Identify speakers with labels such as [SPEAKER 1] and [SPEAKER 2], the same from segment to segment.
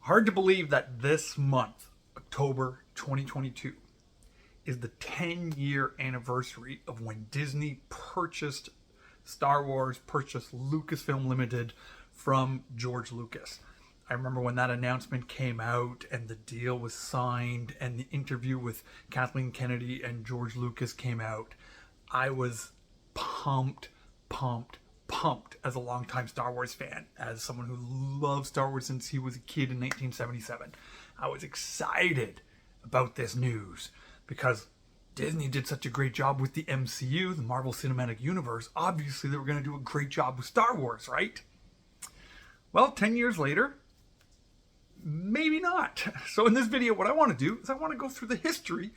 [SPEAKER 1] Hard to believe that this month, October 2022, is the 10-year anniversary of when Disney purchased Star Wars, purchased Lucasfilm Limited from George Lucas. I remember when that announcement came out and the deal was signed and the interview with Kathleen Kennedy and George Lucas came out. I was pumped as a longtime Star Wars fan, as someone who loved Star Wars since he was a kid in 1977. I was excited about this news because Disney did such a great job with the MCU, the Marvel Cinematic Universe. Obviously, they were going to do a great job with Star Wars, right? Well, 10 years later, maybe not. So in this video, what I want to do is I want to go through the history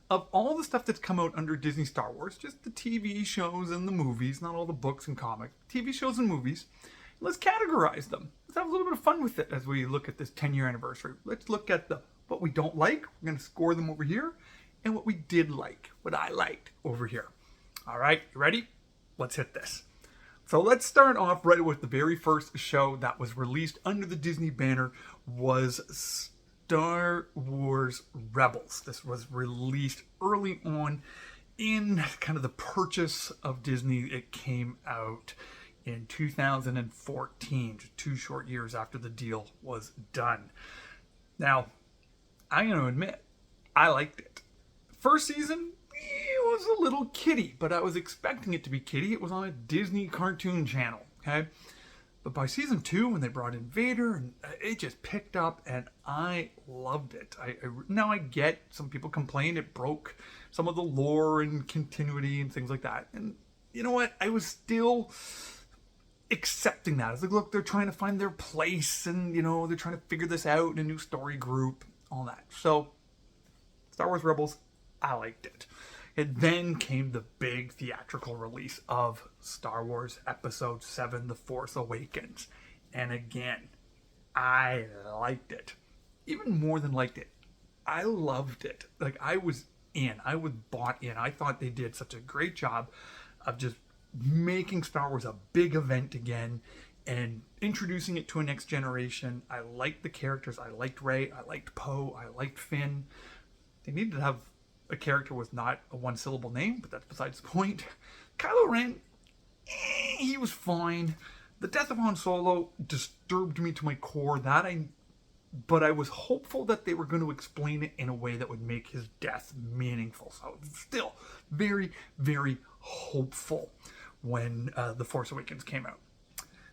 [SPEAKER 1] of all the stuff that's come out under Disney Star Wars, just the TV shows and the movies, not all the books and comics, TV shows and movies. Let's categorize them. Let's have a little bit of fun with it as we look at this 10-year anniversary. Let's look at what we don't like. We're going to score them over here. And what we did like, what I liked over here. All right, you ready? Let's hit this. So let's start off right with the very first show that was released under the Disney banner was Star Wars Rebels. This was released early on in kind of the purchase of Disney. It came out in 2014, 2 short years after the deal was done. Now, I'm going to admit, I liked it. First season, it was a little kiddie, but I was expecting it to be kiddie. It was on a Disney cartoon channel, okay? But by season 2, when they brought in Vader, and it just picked up, and I loved it. Now I get some people complain it broke some of the lore and continuity and things like that. And you know what? I was still accepting that. I was like, look, they're trying to find their place, and they're trying to figure this out in a new story group, all that. So, Star Wars Rebels, I liked it. It then came the big theatrical release of Star Wars Episode 7, The Force Awakens. And again, I liked it. Even more than liked it, I loved it. Like, I was in. I was bought in. I thought they did such a great job of just making Star Wars a big event again and introducing it to a next generation. I liked the characters. I liked Rey. I liked Poe. I liked Finn. They needed to have a character with not a one-syllable name, but that's besides the point. Kylo Ren, he was fine. The death of Han Solo disturbed me to my core. But I was hopeful that they were going to explain it in a way that would make his death meaningful. So I was still very, very hopeful when The Force Awakens came out.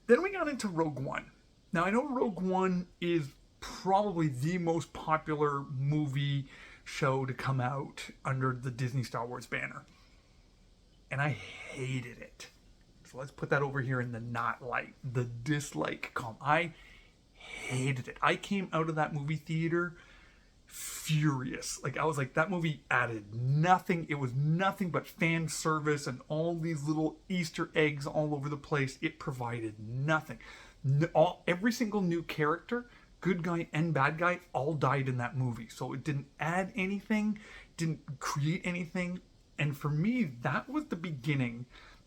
[SPEAKER 1] Then we got into Rogue One. Now, I know Rogue One is probably the most popular movie show to come out under the Disney Star Wars banner. And I hated it. So let's put that over here in the dislike column. I hated it. I came out of that movie theater furious. I was like, that movie added nothing. It was nothing but fan service and all these little Easter eggs all over the place. It provided nothing. Every single new character, good guy and bad guy, all died in that movie. So it didn't add anything, didn't create anything. And for me, that was the beginning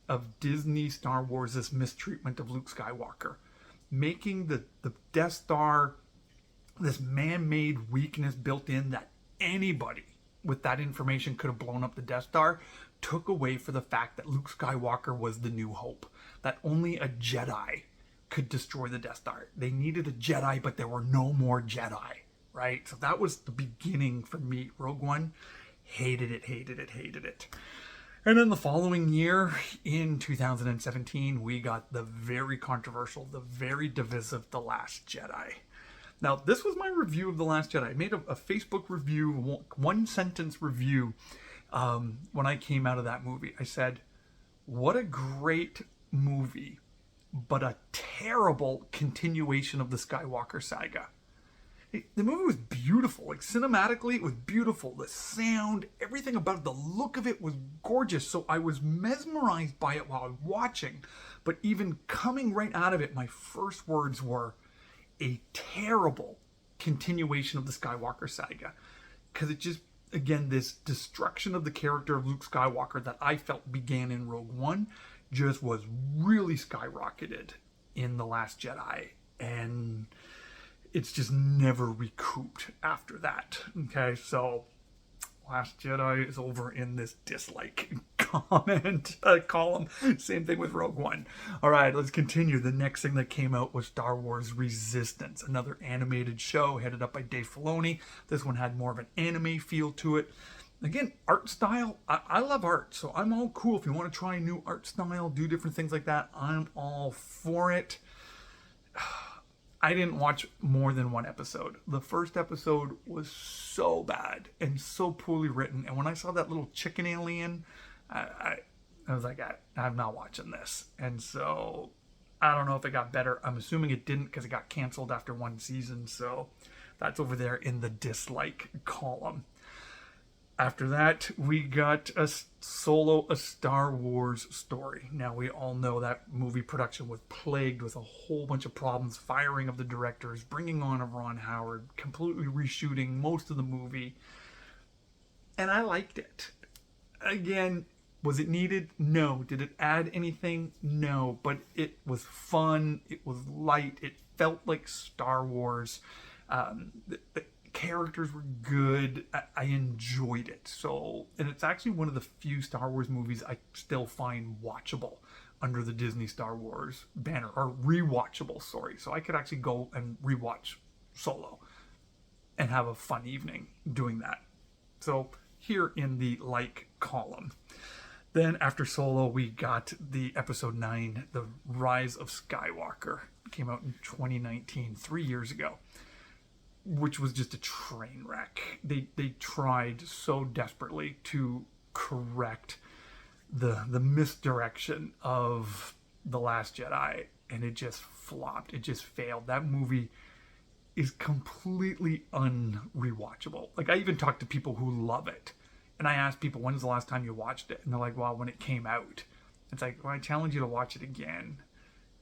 [SPEAKER 1] of Disney Star Wars' mistreatment of Luke Skywalker. Making the Death Star this man-made weakness built in that anybody with that information could have blown up the Death Star, took away for the fact that Luke Skywalker was the new hope. That only a Jedi could destroy the Death Star. They needed a Jedi, but there were no more Jedi, right? So that was the beginning for me. Rogue One, hated it. And then the following year, in 2017, we got the very controversial, the very divisive The Last Jedi. Now, this was my review of The Last Jedi. I made a Facebook review, one-sentence review, when I came out of that movie. I said, what a great movie, but a terrible continuation of the Skywalker saga. The movie was beautiful. Cinematically, it was beautiful. The sound, everything about it, the look of it was gorgeous. So I was mesmerized by it while I was watching. But even coming right out of it, my first words were a terrible continuation of the Skywalker saga. Because it just, again, this destruction of the character of Luke Skywalker that I felt began in Rogue One just was really skyrocketed in The Last Jedi. And it's just never recouped after that. Okay, so Last Jedi is over in this dislike column. Same thing with Rogue One. All right, let's continue. The next thing that came out was Star Wars Resistance, another animated show headed up by Dave Filoni. This one had more of an anime feel to it. Again, art style, I love art, so I'm all cool. If you want to try a new art style, do different things like that, I'm all for it. I didn't watch more than one episode. The first episode was so bad and so poorly written. And when I saw that little chicken alien, I was like, I'm not watching this. And so I don't know if it got better. I'm assuming it didn't because it got canceled after one season. So that's over there in the dislike column. After that, we got a Star Wars story. Now, we all know that movie production was plagued with a whole bunch of problems, firing of the directors, bringing on of Ron Howard, completely reshooting most of the movie. And I liked it. Again, was it needed? No. Did it add anything? No. But it was fun. It was light. It felt like Star Wars. The characters were good. I enjoyed it. So, and it's actually one of the few Star Wars movies I still find watchable under the Disney Star Wars banner, or rewatchable, sorry. So I could actually go and rewatch Solo and have a fun evening doing that. So here in the like column. Then after Solo, we got the episode 9, The Rise of Skywalker. It came out in 2019, 3 years ago, which was just a train wreck. They tried so desperately to correct the misdirection of The Last Jedi, and it just flopped. It just failed. That movie is completely unrewatchable. Like, I even talked to people who love it, and I asked people, when's the last time you watched it? And they're like, well, when it came out. It's like, well, I challenge you to watch it again,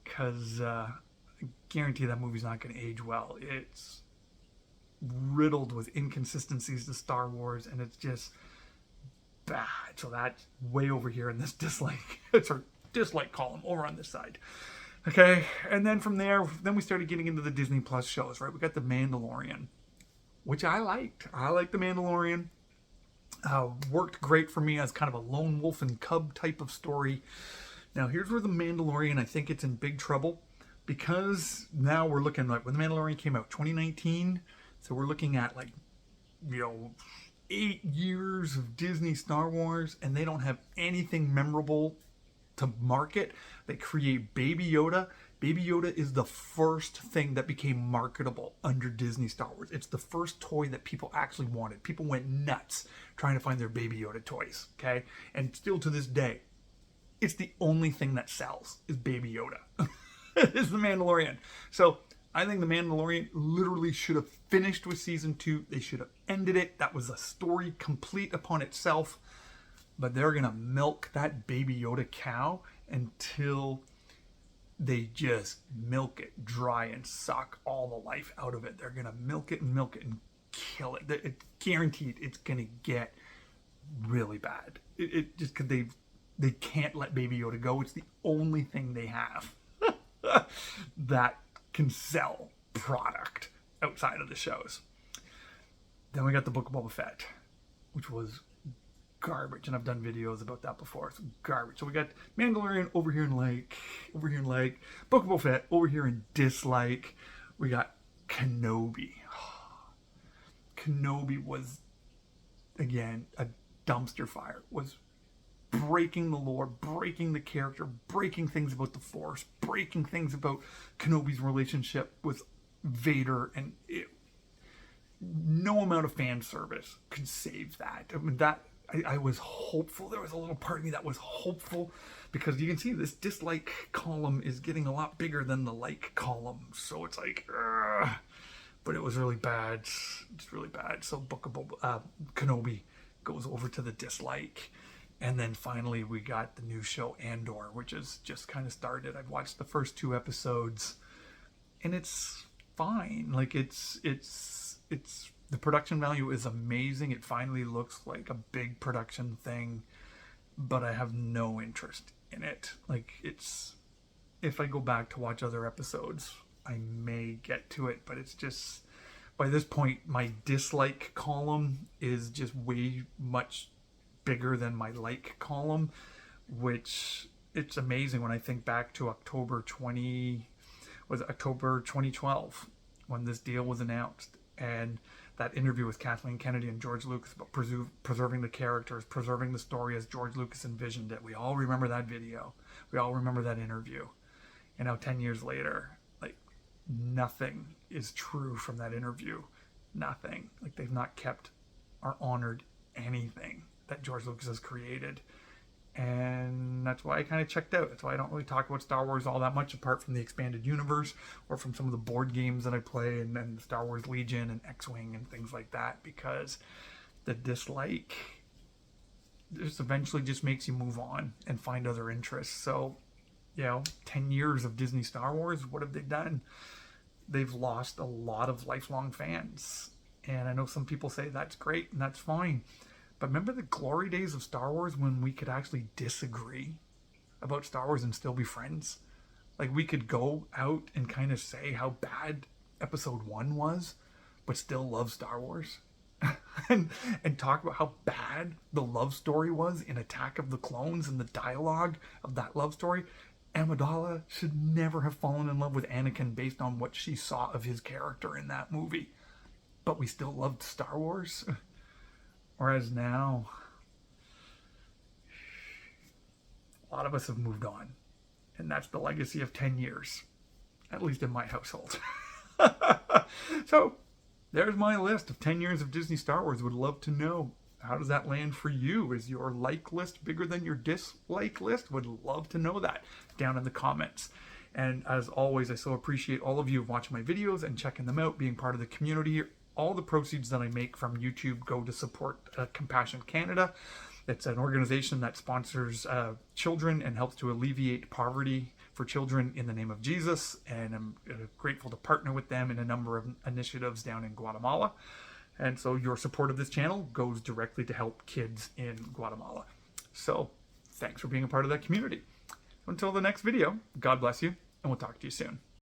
[SPEAKER 1] because I guarantee that movie's not going to age well. It's riddled with inconsistencies to Star Wars, and it's just bad. So that's way over here in this dislike column over on this side. Okay, and then from there, we started getting into the Disney Plus shows, right? We got The Mandalorian, which I liked. I liked The Mandalorian. Worked great for me as kind of a lone wolf and cub type of story. Now, here's where The Mandalorian, I think it's in big trouble, because now we're looking like when The Mandalorian came out, 2019. So we're looking at 8 years of Disney Star Wars, and they don't have anything memorable to market. They create Baby Yoda. Baby Yoda is the first thing that became marketable under Disney Star Wars. It's the first toy that people actually wanted. People went nuts trying to find their Baby Yoda toys, okay? And still to this day, it's the only thing that sells is Baby Yoda. It's The Mandalorian. So I think The Mandalorian literally should have finished with season 2. They should have ended it. That was a story complete upon itself. But they're going to milk that Baby Yoda cow until they just milk it dry and suck all the life out of it. They're going to milk it and kill it. It's guaranteed it's going to get really bad. It just because they can't let Baby Yoda go. It's the only thing they have that can sell product outside of the shows. Then we got the Book of Boba Fett, which was garbage, and I've done videos about that before. It's garbage. So we got Mandalorian over here in like, Book of Boba Fett over here in dislike. We got Kenobi. Kenobi was, again, a dumpster fire. Was breaking the lore, breaking the character, breaking things about the Force, breaking things about Kenobi's relationship with Vader, and no amount of fan service could save that. I mean, I was hopeful. There was a little part of me that was hopeful, because you can see this dislike column is getting a lot bigger than the like column. So it's like, but it was really bad. It's really bad. So Kenobi goes over to the dislike. And then finally we got the new show Andor, which has just kind of started. I've watched the first 2 episodes, and it's fine. Like it's the production value is amazing. It finally looks like a big production thing, but I have no interest in it. Like, it's, if I go back to watch other episodes, I may get to it, but it's just, by this point, my dislike column is just way much bigger than my like column, which it's amazing when I think back to October 2012 when this deal was announced, and that interview with Kathleen Kennedy and George Lucas about preserving the characters, preserving the story as George Lucas envisioned it. We all remember that video. We all remember that interview. And now 10 years later, like, nothing is true from that interview. Nothing. Like, they've not kept or honored anything that George Lucas has created. And that's why I kind of checked out. That's why I don't really talk about Star Wars all that much, apart from the expanded universe or from some of the board games that I play, and Star Wars Legion and X-Wing and things like that, because the dislike just eventually just makes you move on and find other interests. So, 10 years of Disney Star Wars, what have they done? They've lost a lot of lifelong fans. And I know some people say that's great and that's fine. But remember the glory days of Star Wars when we could actually disagree about Star Wars and still be friends? Like, we could go out and kind of say how bad Episode 1 was, but still love Star Wars. and talk about how bad the love story was in Attack of the Clones and the dialogue of that love story. Amidala should never have fallen in love with Anakin based on what she saw of his character in that movie. But we still loved Star Wars. Whereas now, a lot of us have moved on. And that's the legacy of 10 years. At least in my household. So, there's my list of 10 years of Disney Star Wars. Would love to know, how does that land for you? Is your like list bigger than your dislike list? Would love to know that down in the comments. And as always, I so appreciate all of you watching my videos and checking them out, being part of the community. All the proceeds that I make from YouTube go to support Compassion Canada. It's an organization that sponsors children and helps to alleviate poverty for children in the name of Jesus. And I'm grateful to partner with them in a number of initiatives down in Guatemala. And so your support of this channel goes directly to help kids in Guatemala. So thanks for being a part of that community. Until the next video, God bless you, and we'll talk to you soon.